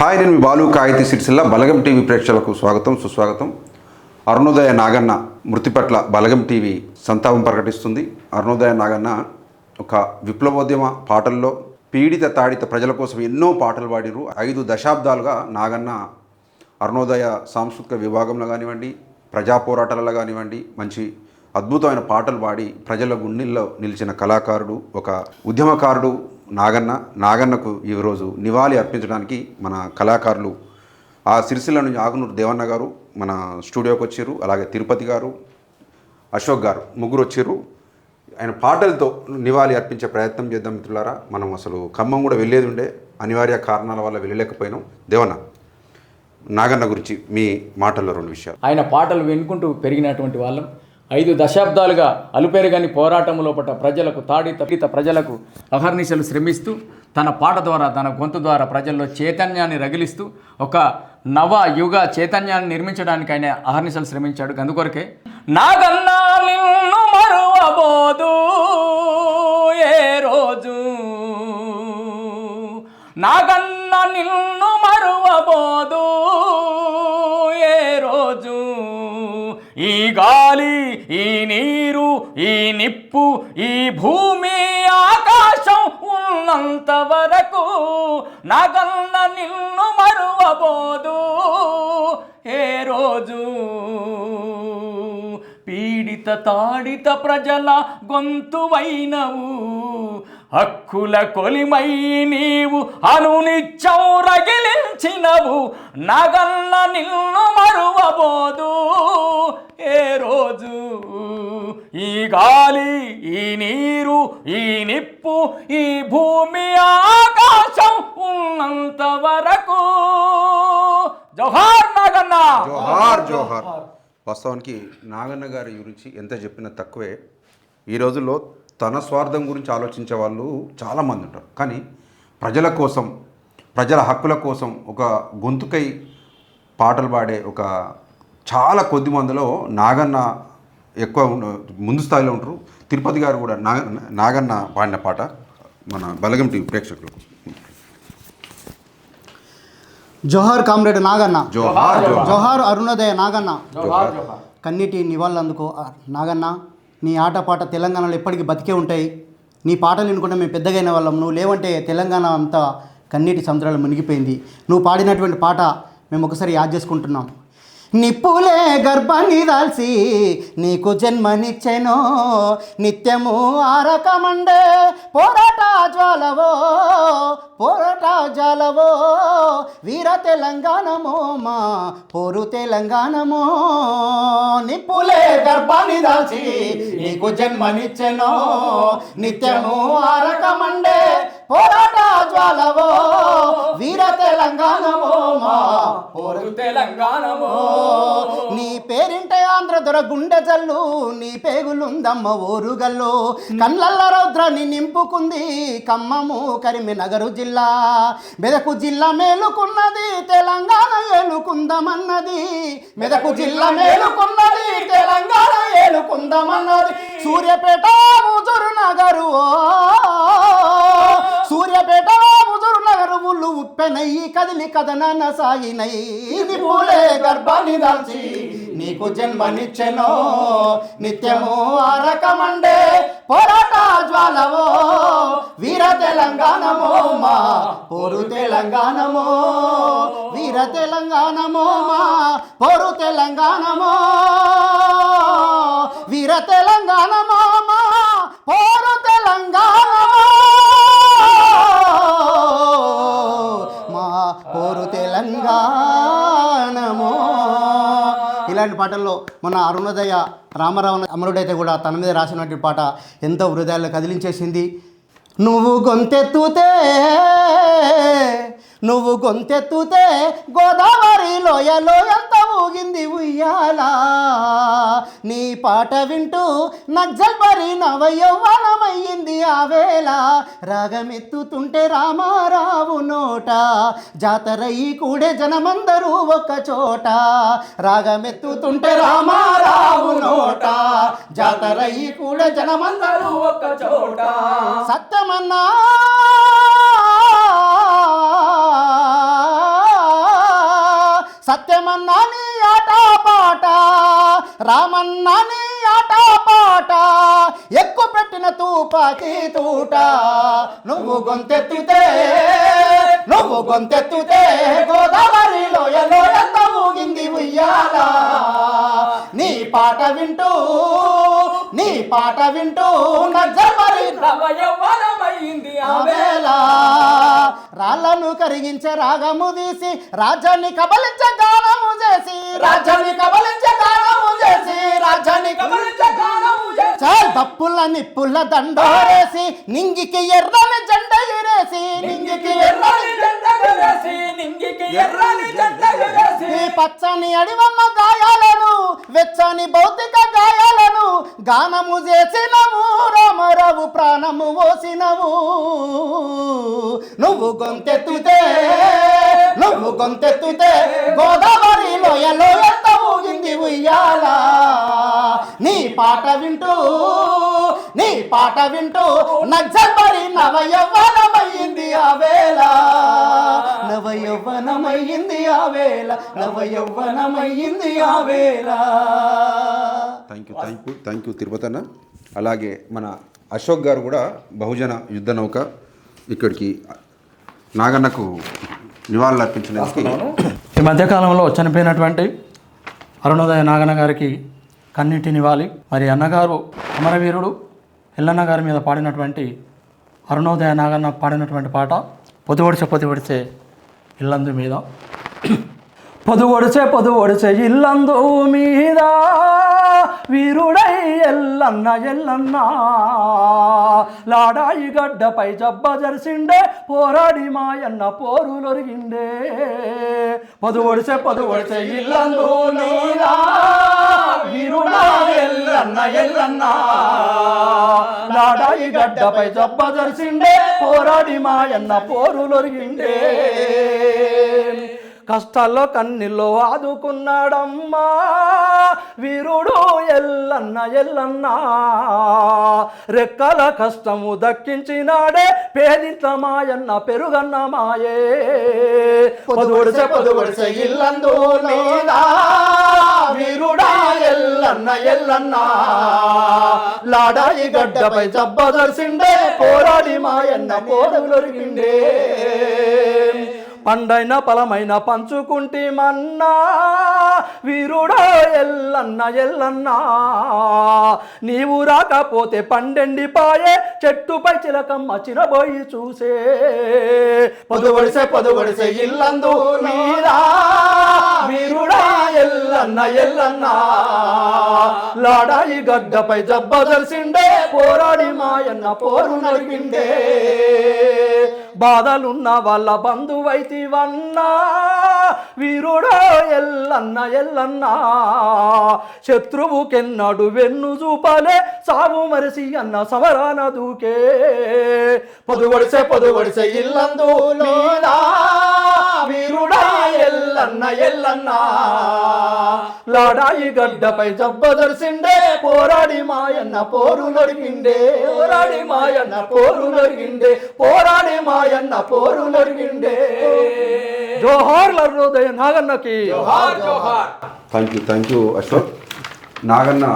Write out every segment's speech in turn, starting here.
Hi, నేను మీ బాలు కాగితి సిరిసిల్ల. బలగం TV ప్రేక్షకులకు స్వాగతం, సుస్వాగతం. అరుణోదయ నాగన్న మృతి పట్ల బలగం టీవీ సంతాపం ప్రకటిస్తుంది. అరుణోదయ నాగన్న ఒక విప్లవోద్యమ పాటల్లో పీడిత తాడిత ప్రజల కోసం ఎన్నో పాటలు పాడిరు. 5 దశాబ్దాలుగా నాగన్న అరుణోదయ సాంస్కృతిక విభాగంలో కానివ్వండి, ప్రజా పోరాటాలలో కానివ్వండి, మంచి అద్భుతమైన పాటలు పాడి ప్రజల గుండెల్లో నిలిచిన కళాకారుడు, ఒక ఉద్యమకారుడు నాగన్నకు ఈరోజు నివాళి అర్పించడానికి మన కళాకారులు ఆ సిరిసిల్ల నుంచి ఆగునూరు దేవన్న గారు మన స్టూడియోకి వచ్చారు. అలాగే తిరుపతి గారు, అశోక్ గారు, ముగ్గురు వచ్చారు. ఆయన పాటలతో నివాళి అర్పించే ప్రయత్నం చేద్దాం మిత్రులారా. మనం అసలు ఖమ్మం కూడా వెళ్ళేది ఉండే, అనివార్య కారణాల వల్ల వెళ్ళలేకపోయినాం. దేవన్న, నాగన్న గురించి మీ మాటల్లో 2 విషయాలు. ఆయన పాటలు వినుకుంటూ పెరిగినటువంటి వాళ్ళం. 5 దశాబ్దాలుగా అలుపెరగని పోరాటంలో పట్ట ప్రజలకు తాడిత ప్రజలకు అహర్నిశలు శ్రమిస్తూ తన పాట ద్వారా, తన గొంతు ద్వారా ప్రజల్లో చైతన్యాన్ని రగిలిస్తూ ఒక నవ యుగ చైతన్యాన్ని నిర్మించడానికి ఆయన అహర్నిశలు శ్రమించాడు. అందుకొరకే నాగన్నా నిన్ను మరువబోదు ఏ రోజు, నాగన్న నిన్ను మరువబోదు ఏ రోజు, ఈ గాలి, ఈ నీరు, ఈ నిప్పు, ఈ భూమి ఆకాశం ఉన్నంత వరకు నాగన్న నిన్ను మరువబోదు ఏ రోజు. పీడిత తాడిత ప్రజల గొంతువైనవు, హక్కుల కొలిమై నీవు అనునిత్యం రగిలించినవు, నాగన్న నిన్ను మరువబోదు ఏ రోజు. ఈ గాలి, ఈ నీరు, ఈ నిప్పు, ఈ భూమి ఆకాశం ఉన్నంత వరకు. జోహార్ నాగన్న, జోహార్ జోహార్. వాస్తవానికి నాగన్న గారి గురించి ఎంత చెప్పినా తక్కువే. ఈ రోజుల్లో తన స్వార్థం గురించి ఆలోచించే వాళ్ళు చాలామంది ఉంటారు. కానీ ప్రజల కోసం, ప్రజల హక్కుల కోసం ఒక గొంతుకై పాటలు పాడే ఒక చాలా కొద్ది మందిలో నాగన్న ఎక్కువ ముందు స్థాయిలో ఉంటారు. తిరుపతి గారు కూడా నాగన్న పాడిన పాట మన బలగం టీవీ ప్రేక్షకులకు. జోహార్ కామ్రేడ్ నాగన్న, జోహార్ జోహార్ అరుణోదయ నాగన్న. జోహార్ జోహార్. కన్నీటి నివాళులు అందుకో నాగన్న. నీ ఆటపాట తెలంగాణలో ఎప్పటికీ బతికే ఉంటాయి. నీ పాటలు వినుకుంటే మేము పెద్దగైన వాళ్ళం. నువ్వు లేవంటే తెలంగాణ అంతా కన్నీటి సముద్రాలు మునిగిపోయింది. నువ్వు పాడినటువంటి పాట మేము ఒకసారి యాద్ చేసుకుంటున్నాం. నిప్పులే గర్భాన్ని దాల్చి నీకు జన్మనిచ్చెనో, నిత్యము ఆరకమండే పోరాట జ్వాలవో, పోరాట జాలవో, వీర తెలంగాణమో మా పోరు తెలంగాణమో. నిప్పులే గర్భాన్ని దాల్చి నీకు జన్మనిచ్చెనో, నిత్యము ఆరకమండే పోరాట జ్వాలవో, వీర తెలంగాణమో మా పోరు తెలంగాణమో. నీ పేరింటే ఆంధ్ర దొర గుండె జల్లు, నీ పేగులుందమ్మ ఓరుగల్లు, కళ్ళల్ల రౌద్రాన్ని నింపుకుంది ఖమ్మము కరీంనగర్ జిల్లా. మెదకు జిల్లా మేలుకున్నది, తెలంగాణ ఏలుకుందమన్నది. మెదకు జిల్లా మేలుకున్నది, తెలంగాణ ఏలుకుందమన్నది. సూర్యాపేట హుజూర్ నగరు, సూర్యాపేట హుజూర్ నగరు ఊళ్ళు ఉప్పెనయ్యి కదిలి కథనాన్న సాగినయి. నిప్పులే గర్భాన్ని దాల్చి నీకు జన్మనిచ్చెనో, నిత్యము ఆరకమండే పోరాట జ్వాలవో, వీర తెలంగాణమో మా పోరు తెలంగాణమో, వీర తెలంగాణమో మా పోరు తెలంగాణమో, వీర తెలంగాణమో మా పోరు తెలంగాణమో, మా పోరు తెలంగాణమో. ఇలాంటి పాటల్లో మన అరుణోదయ రామారావు అమరుడైతే కూడా తన మీద రాసినటువంటి పాట ఎంతో హృదయాల్లో కదిలించేసింది. నువ్వు గొంతెత్తుతే గోదావరి లోయలో ఎంత ఊగింది ఉయ్యాల. నీ పాట వింటూ నక్సల్బరి నవయౌవనమయ్యింది ఆవేళ. రాగమెత్తుతుంటే రామారావు నోట, జాతరయ్యి కూడే జనమందరూ ఒక్క చోట. రాగమెత్తుతుంటే రామారావు నోట, జాతరయ్యి కూడే జనమందరూ ఒక్క చోట. సత్యమన్నా సత్యమన్నా నీ ఆట పాట, రామన్నా నీ ఆట పాట, ఎక్కువ పెట్టిన తూపాకి తూట, నువ్వు గొంతెత్తితే గోదావరి లోయలో ఎంత ఊగింది ఉయ్యాల. నీ పాట వింటూ నజమరి నవయవ్వనమైంది ఆ వేళ. రాళ్లను కరిగించే రాగము తీసి రాజ్యాన్ని కబలించే గానము చేసి, చాల్ తప్పుల నిప్పుల దండోరేసి, నింగికి ఎర్రని జెండ ఎరేసి, ఈ పచ్చని అడివమ్మ గాయాలను, వెచ్చని భౌతిక గాయాలను గానము చేసినవు, రామారావు ప్రాణము పోసినవు. నువ్వు గొంతెత్తుతే గోదావరి లోయలో ఎంత ఊగింది ఉయ్యాల. నీ పాట వింటూ నక్సల్బరి నవయవ్వనమైంది ఆ వేళ, నవయవ్వనమైంది ఆ వేళ. థ్యాంక్ యూ తిరుపతి అన్న. అలాగే మన అశోక్ గారు కూడా బహుజన యుద్ధ నౌక ఇక్కడికి నాగన్నకు నివాళులు అర్పించడానికి. ఈ మధ్యకాలంలో చనిపోయినటువంటి అరుణోదయ నాగన్న గారికి కన్నీటి నివాళి. మరి అన్నగారు అమరవీరుడు ఎల్లన్న గారి మీద పాడినటువంటి అరుణోదయ నాగన్న పాడినటువంటి పాట పొదువడిసే ఇల్లందు మీద. పొదువడిసే ఇల్లందు మీద వీరుడై ఎల్లన్న లాడాయి గడ్డపై జబ్బ జరిసిండే పోరాడి మాయన్న పోరులొరిగిండే. పొదువడిసే ఇల్లందు మీద వీరుడై ఎల్లన్న లాడాయి గడ్డపై జబ్బ జరిసిండే పోరాడి మాయన్న పోరులొరిగిండే. కష్టాల్లో కన్నీల్లో ఆదుకున్నాడమ్మా వీరుడు ఎల్లన్న రెక్కల కష్టము దక్కించినాడే పేదింత మాయన్న పెరుగన్న మాయే. పొదువడిసే ఇల్లందు మీద వీరుడా ఎల్లన్న లాడాయి గడ్డపై జబ్బ దర్శిండే పోరాడి మాయన్న పోరులొరిగిండే. పండైన ఫలమైన పంచుకుంటేమన్నా వీరుడా ఎల్లన్న నీవు రాకపోతే పండెండిపాయే చెట్టుపై చిలకమ్మ చిరబోయి చూసే. పొదువడిసే ఇల్లందు మీద వీరుడా ఎల్లన్న లాడాయి గడ్డపై జబ్బ దర్శిండే పోరాడి మాయన్న పోరు నరిగిండే. బాధలున్న వాళ్ళ బంధువైతివన్నా వీరుడా ఎల్లన్న శత్రువుకెన్నడు వెన్ను చూపాలే సాగు మరిసి అన్న సమరాన దూకే. పొదువడిసే ఇల్లందు మీద వీరుడా ఎల్లన్న లాడాయి గడ్డపై జబ్బ దర్శిండే పోరాడి మాయన్న పోరు నరిగిండే. పోరాడి మాయన్న పోరు నరిగిండే. జోహార్ అరుణోదయ నాగన్నకి. Thank you Ashok. నాగన్న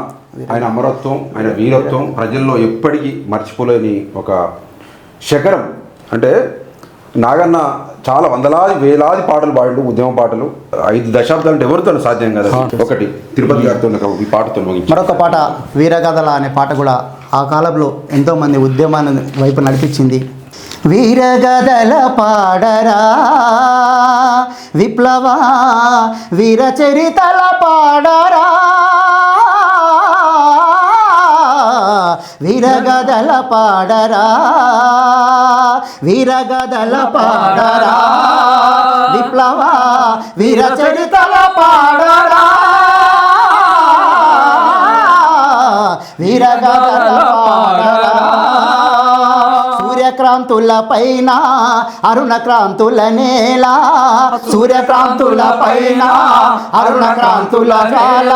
ఆయన అమరత్వం, ఆయన వీరత్వం ప్రజల్లో ఎప్పటికీ మర్చిపోలేని ఒక శకరం. అంటే నాగన్న చాలా వందలాది వేలాది పాటలు పాడు, ఉద్యమ పాటలు. 5 దశాబ్దాలు అంటే ఎవరితో సాధ్యం కదా. ఒకటి తిరుపతి గారితో ఈ పాటతో మరొక పాట వీరగాథల అనే పాట కూడా ఆ కాలంలో ఎంతోమంది ఉద్యమాన్ని వైపు నడిపించింది. వీరగాథల పాడరా విప్లవ వీర చరితల పాడరా, వీరగాథల పాడరా విప్లవ వీర చరితల పాడరా, వీరగాథల పాడరా. సూర్యక్రాంతుల పైన అరుణక్రాంతుల నేల, సూర్యక్రాంతుల పైన అరుణక్రాంతుల నేల,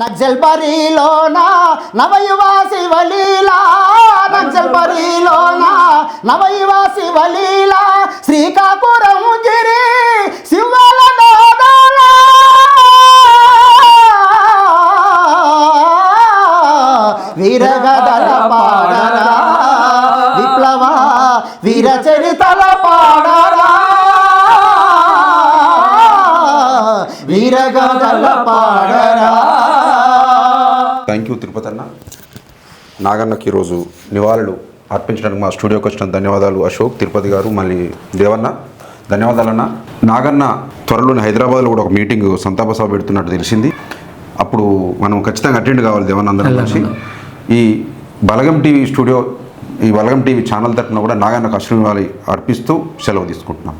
నక్సల్బరిలోన నవయువ శివలీలా, నక్సల్బరిలోన నవయువ శివలీలా, శ్రీకాకుళం గిరి శివల నాదాల వీరగదల పాడరా విప్లవ వీర చరితల పాడరా వీరగదల పాడరా. థ్యాంక్ యూ తిరుపతి అన్న. నాగన్నకి ఈరోజు నివాళులు అర్పించడానికి మా స్టూడియోకి వచ్చిన ధన్యవాదాలు అశోక్, తిరుపతి గారు, మళ్ళీ దేవన్న. ధన్యవాదాలన్న. నాగన్న త్వరలోని హైదరాబాద్లో కూడా ఒక మీటింగ్ సంతాప సభ పెడుతున్నట్టు తెలిసింది. అప్పుడు మనం ఖచ్చితంగా అటెండ్ కావాలి దేవన్న అందరం కలిసి. ఈ బలగం టీవీ స్టూడియో, ఈ బలగం టీవీ ఛానల్ తరఫున కూడా నాగన్నకు అశ్రునివాళి అర్పిస్తూ సెలవు తీసుకుంటున్నాం.